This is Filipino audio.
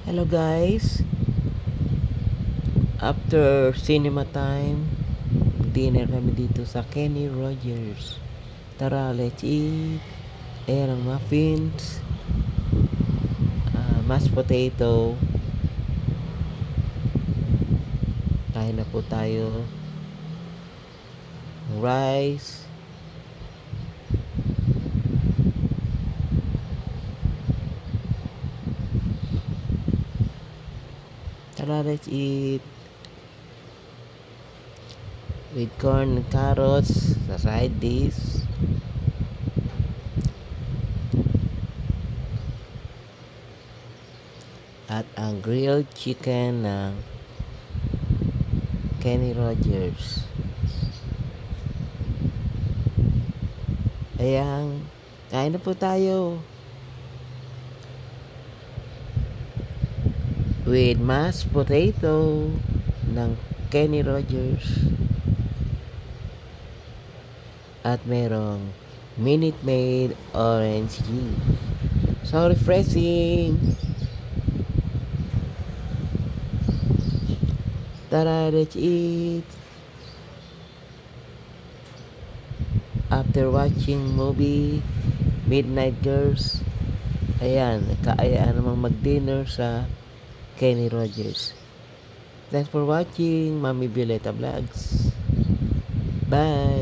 Hello guys, after cinema time, dinner kami dito sa Kenny Rogers. Tara, let's eat. Ayan ang muffins, mashed potato. Kain na po tayo. Rice. Tara, let's eat. With corn and carrots sa side dish. At ang grilled chicken ng Kenny Rogers. Ayan, kain na po tayo. With mashed potato ng Kenny Rogers. At merong Minute Maid orange juice. So refreshing! Tara, let's eat! After watching movie Midnight Girls, ayan, nagkaayaan namang mag-dinner sa Kenny Rogers. Thanks for watching, Mami Violeta Vlogs. Bye!